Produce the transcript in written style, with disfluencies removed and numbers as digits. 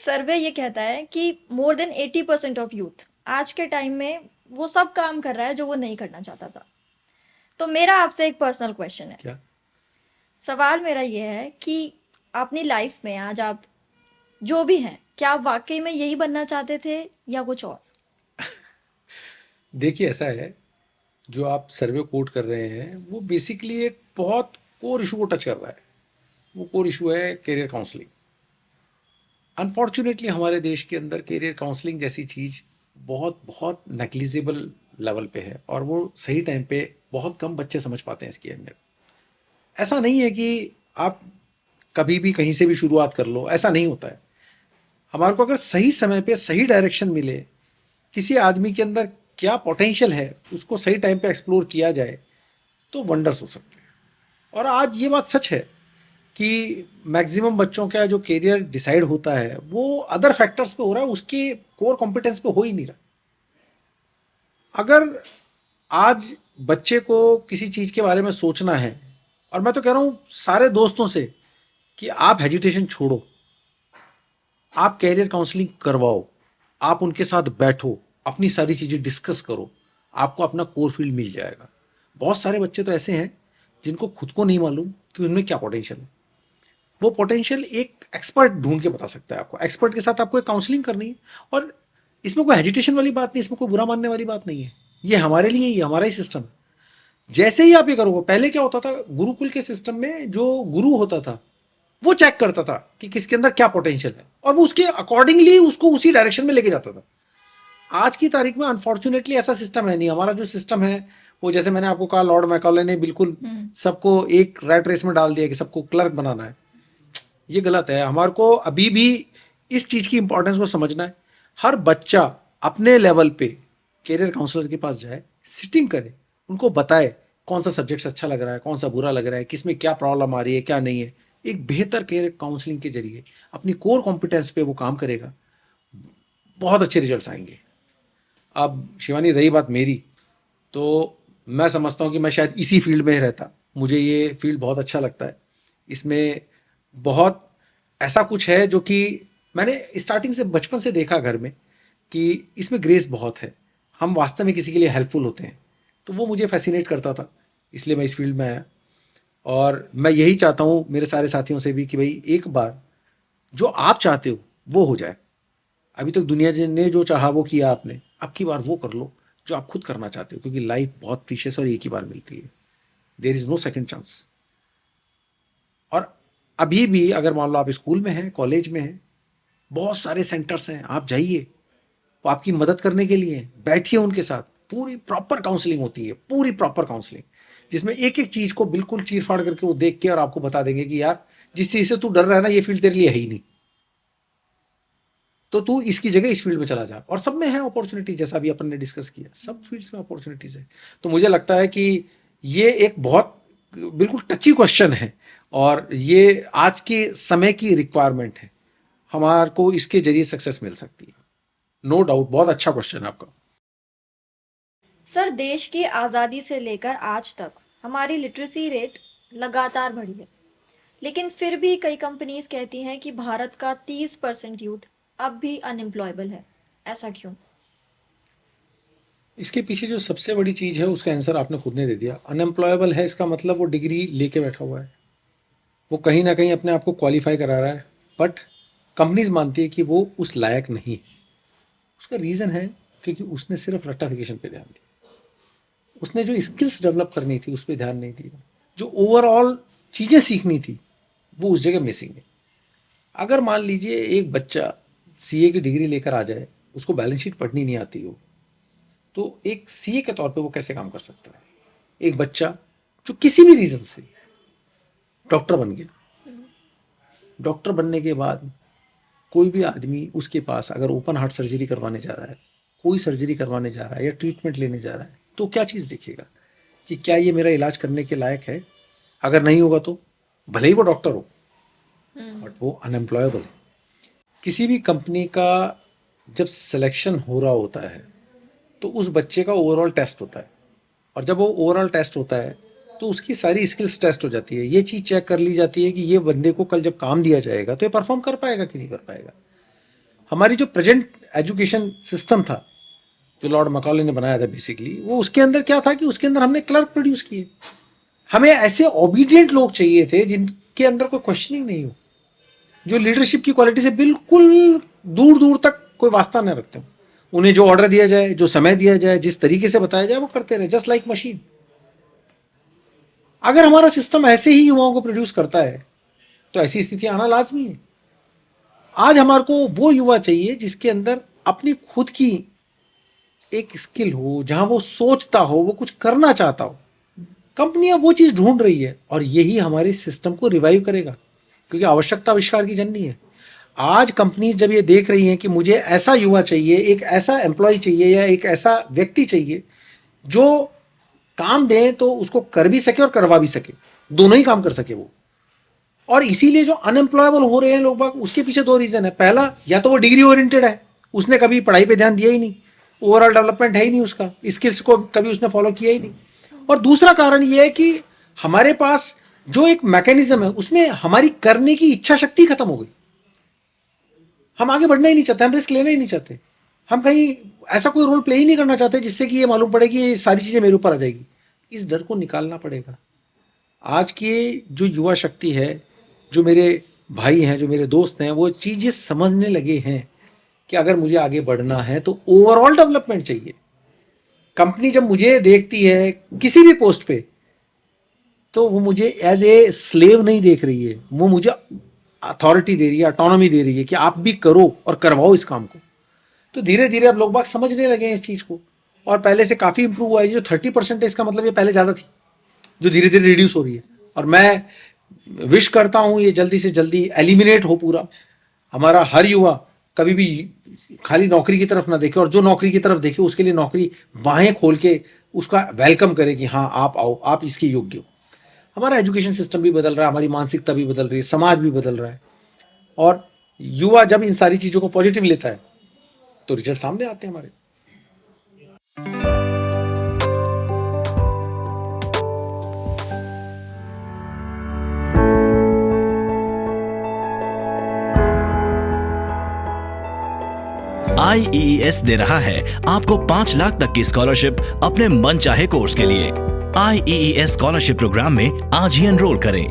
सर्वे ये कहता है कि मोर देन 80% ऑफ यूथ आज के टाइम में वो सब काम कर रहा है जो वो नहीं करना चाहता था। तो मेरा आपसे एक पर्सनल क्वेश्चन है। क्या? सवाल मेरा ये है कि अपनी लाइफ में आज आप जो भी हैं, क्या आप वाकई में यही बनना चाहते थे या कुछ और? देखिए, ऐसा है, जो आप सर्वे कोट कर रहे हैं वो बेसिकली एक बहुत कोर इशू को टच कर रहा है। वो कोर इशू है करियर काउंसलिंग। अनफॉर्चुनेटली हमारे देश के अंदर करियर काउंसलिंग जैसी चीज़ बहुत बहुत नेग्लिजिबल लेवल पे है, और वो सही टाइम पे बहुत कम बच्चे समझ पाते हैं इसकी अहमियत। ऐसा नहीं है कि आप कभी भी कहीं से भी शुरुआत कर लो, ऐसा नहीं होता है। हमारे को अगर सही समय पे सही डायरेक्शन मिले, किसी आदमी के अंदर क्या पोटेंशियल है उसको सही टाइम पे एक्सप्लोर किया जाए, तो वंडर्स हो सकते हैं। और आज ये बात सच है कि मैक्सिमम बच्चों का जो करियर डिसाइड होता है वो अदर फैक्टर्स पे हो रहा है, उसके कोर कॉम्पिटेंस पे हो ही नहीं रहा। अगर आज बच्चे को किसी चीज़ के बारे में सोचना है, और मैं तो कह रहा हूँ सारे दोस्तों से कि आप हेजिटेशन छोड़ो, आप कैरियर काउंसलिंग करवाओ, आप उनके साथ बैठो, अपनी सारी चीज़ें डिस्कस करो, आपको अपना कोर फील्ड मिल जाएगा। बहुत सारे बच्चे तो ऐसे हैं जिनको खुद को नहीं मालूम कि उनमें क्या पोटेंशियल है। वो पोटेंशियल एक एक्सपर्ट ढूंढ के बता सकता है आपको। एक्सपर्ट के साथ आपको एक काउंसलिंग करनी है, और इसमें कोई हेजिटेशन वाली बात नहीं, इसमें कोई बुरा मानने वाली बात नहीं है। ये हमारे लिए ही, हमारा ही सिस्टम है। जैसे ही आप ये करोगे, पहले क्या होता था, गुरुकुल के सिस्टम में जो गुरु होता था वो चेक करता था कि किसके अंदर क्या पोटेंशियल है, और वो उसके अकॉर्डिंगली उसको उसी डायरेक्शन में लेके जाता था। आज की तारीख में अनफॉर्चुनेटली ऐसा सिस्टम है नहीं। हमारा जो सिस्टम है वो, जैसे मैंने आपको कहा, लॉर्ड मैकॉले ने बिल्कुल हम्म। सबको एक रैट रेस में डाल दिया कि सबको क्लर्क बनाना है। ये गलत है। हमारे को अभी भी इस चीज़ की इंपॉर्टेंस को समझना है। हर बच्चा अपने लेवल पे करियर काउंसलर के पास जाए, सिटिंग करे, उनको बताए कौन सा सब्जेक्ट अच्छा लग रहा है, कौन सा बुरा लग रहा है, किस में क्या प्रॉब्लम आ रही है, क्या नहीं है। एक बेहतर करियर काउंसलिंग के जरिए अपनी कोर कॉम्पिटेंस पे वो काम करेगा, बहुत अच्छे रिजल्ट्स आएंगे। अब शिवानी, रही बात मेरी, तो मैं समझता हूँ कि मैं शायद इसी फील्ड में ही रहता। मुझे ये फील्ड बहुत अच्छा लगता है। इसमें बहुत ऐसा कुछ है जो कि मैंने स्टार्टिंग से, बचपन से देखा घर में, कि इसमें ग्रेस बहुत है। हम वास्तव में किसी के लिए हेल्पफुल होते हैं, तो वो मुझे फैसिनेट करता था, इसलिए मैं इस फील्ड में आया। और मैं यही चाहता हूँ मेरे सारे साथियों से भी कि भाई, एक बार जो आप चाहते हो वो हो जाए। अभी तक दुनिया ने जो चाहा वो किया आपने, अब की बार वो कर लो जो आप खुद करना चाहते हो, क्योंकि लाइफ बहुत प्रीशियस और एक ही बार मिलती है। There is no second chance. और अभी भी अगर मान लो आप स्कूल में हैं, कॉलेज में हैं, बहुत सारे सेंटर्स हैं, आप जाइए, वो आपकी मदद करने के लिए हैं। बैठिए उनके साथ, पूरी प्रॉपर काउंसलिंग होती है, पूरी प्रॉपर काउंसलिंग, जिसमें एक एक चीज को बिल्कुल चीर फाड़ करके वो देख के और आपको बता देंगे कि यार, जिस चीज से तू डर रहा है ना, ये फील्ड तेरे लिए है ही नहीं, तो तू इसकी जगह इस फील्ड में चला जा। और सब में है अपॉर्चुनिटी, जैसा अभी अपन ने डिस्कस किया, सब फील्ड्स में अपॉर्चुनिटीज है। तो मुझे लगता है कि ये एक बहुत बिल्कुल टची क्वेश्चन है, और ये आज के समय की रिक्वायरमेंट है। हमारे को इसके जरिए सक्सेस मिल सकती है, नो डाउट। बहुत अच्छा क्वेश्चन है आपका। सर, देश की आज़ादी से लेकर आज तक हमारी लिटरेसी रेट लगातार बढ़ी है, लेकिन फिर भी कई कंपनीज कहती हैं कि भारत का 30% यूथ अब भी अनएम्प्लॉयबल है। ऐसा क्यों? इसके पीछे जो सबसे बड़ी चीज़ है उसका आंसर आपने खुद ने दे दिया। अनएम्प्लॉयबल है, इसका मतलब वो डिग्री लेके बैठा हुआ है, वो कहीं ना कहीं अपने आप को क्वालिफाई करा रहा है, बट कंपनीज मानती है कि वो उस लायक नहीं है। उसका रीज़न है क्योंकि उसने सिर्फ रट्टाफिकेशन पे ध्यान दिया, उसने जो स्किल्स डेवलप करनी थी उस पर ध्यान नहीं दिया, जो ओवरऑल चीज़ें सीखनी थी वो उस जगह मिसिंग है। अगर मान लीजिए एक बच्चा सीए की डिग्री लेकर आ जाए, उसको बैलेंस शीट पढ़नी नहीं आती हो, तो एक सीए के तौर पे वो कैसे काम कर सकता है? एक बच्चा जो किसी भी रीज़न से डॉक्टर बन गया, डॉक्टर बनने के बाद कोई भी आदमी उसके पास अगर ओपन हार्ट सर्जरी करवाने जा रहा है, कोई सर्जरी करवाने जा रहा है या ट्रीटमेंट लेने जा रहा है, तो क्या चीज़ देखेगा कि क्या ये मेरा इलाज करने के लायक है? अगर नहीं होगा तो भले ही वो डॉक्टर हो, बट वो अनएम्प्लॉयबल है। किसी भी कंपनी का जब सिलेक्शन हो रहा होता है तो उस बच्चे का ओवरऑल टेस्ट होता है, और जब वो ओवरऑल टेस्ट होता है तो उसकी सारी स्किल्स टेस्ट हो जाती है। ये चीज़ चेक कर ली जाती है कि ये बंदे को कल जब काम दिया जाएगा तो ये परफॉर्म कर पाएगा कि नहीं कर पाएगा। हमारी जो प्रेजेंट एजुकेशन सिस्टम था, जो लॉर्ड मैकॉले ने बनाया था बेसिकली, वो उसके अंदर क्या था कि उसके अंदर हमने क्लर्क प्रोड्यूस किए। हमें ऐसे ओबीडियंट लोग चाहिए थे जिनके अंदर कोई क्वेश्चनिंग नहीं हो, जो लीडरशिप की क्वालिटी से बिल्कुल दूर दूर तक कोई वास्ता न रखते हो। उन्हें जो ऑर्डर दिया जाए, जो समय दिया जाए, जिस तरीके से बताया जाए, वो करते रहे, जस्ट लाइक मशीन। अगर हमारा सिस्टम ऐसे ही युवाओं को प्रोड्यूस करता है तो ऐसी स्थिति आना लाजमी है। आज हमारे को वो युवा चाहिए जिसके अंदर अपनी खुद की एक स्किल हो, जहां वो सोचता हो, वो कुछ करना चाहता हो। कंपनियां वो चीज ढूंढ रही है और यही हमारे सिस्टम को रिवाइव करेगा, क्योंकि आवश्यकता आविष्कार की जननी है। आज कंपनीज जब ये देख रही हैं कि मुझे ऐसा युवा चाहिए, एक ऐसा एम्प्लॉय चाहिए या एक ऐसा व्यक्ति चाहिए जो काम दे तो उसको कर भी सके और करवा भी सके, दोनों ही काम कर सके वो। और इसीलिए जो अनएम्प्लॉयबल हो रहे हैं लोग बाग, उसके पीछे दो रीजन है। पहला, या तो वो डिग्री ओरिएंटेड है, उसने कभी पढ़ाई पे ध्यान दिया ही नहीं, ओवरऑल डेवलपमेंट है ही नहीं उसका, स्किल्स को कभी उसने फॉलो किया ही नहीं। और दूसरा कारण ये है कि हमारे पास जो एक मैकेनिज्म है उसमें हमारी करने की इच्छा शक्ति खत्म हो गई। हम आगे बढ़ना ही नहीं चाहते, हम रिस्क लेना ही नहीं चाहते, हम कहीं ऐसा कोई रोल प्ले ही नहीं करना चाहते जिससे कि ये मालूम पड़े कि ये सारी चीजें मेरे ऊपर आ जाएगी। इस डर को निकालना पड़ेगा। आज की जो युवा शक्ति है, जो मेरे भाई हैं, जो मेरे दोस्त हैं, वो चीजें समझने लगे हैं कि अगर मुझे आगे बढ़ना है तो ओवरऑल डेवलपमेंट चाहिए। कंपनी जब मुझे देखती है किसी भी पोस्ट पे, तो वो मुझे एज ए स्लेव नहीं देख रही है, वो मुझे अथॉरिटी दे रही है, ऑटोनॉमी दे रही है कि आप भी करो और करवाओ इस काम को। तो धीरे धीरे अब लोग बाग समझने लगे हैं इस चीज को, और पहले से काफी इंप्रूव हुआ है। जो 30% है, इसका मतलब ये पहले ज्यादा थी, जो धीरे धीरे रिड्यूस हो रही है। और मैं विश करता हूं ये जल्दी से जल्दी एलिमिनेट हो पूरा। हमारा हर युवा कभी भी खाली नौकरी की तरफ ना देखे, और जो नौकरी की तरफ देखे उसके लिए नौकरी बाहें खोल के उसका वेलकम करे कि हाँ आप आओ, आप इसके योग्य हो। हमारा एजुकेशन सिस्टम भी बदल रहा है, हमारी मानसिकता भी बदल रही है, समाज भी बदल रहा है। और युवा जब इन सारी चीजों को पॉजिटिव लेता है तो रिजल्ट सामने आते हैं हमारे। IEES दे रहा है आपको 5 लाख तक की स्कॉलरशिप अपने मनचाहे कोर्स के लिए। IEES स्कॉलरशिप प्रोग्राम में आज ही एनरोल करें।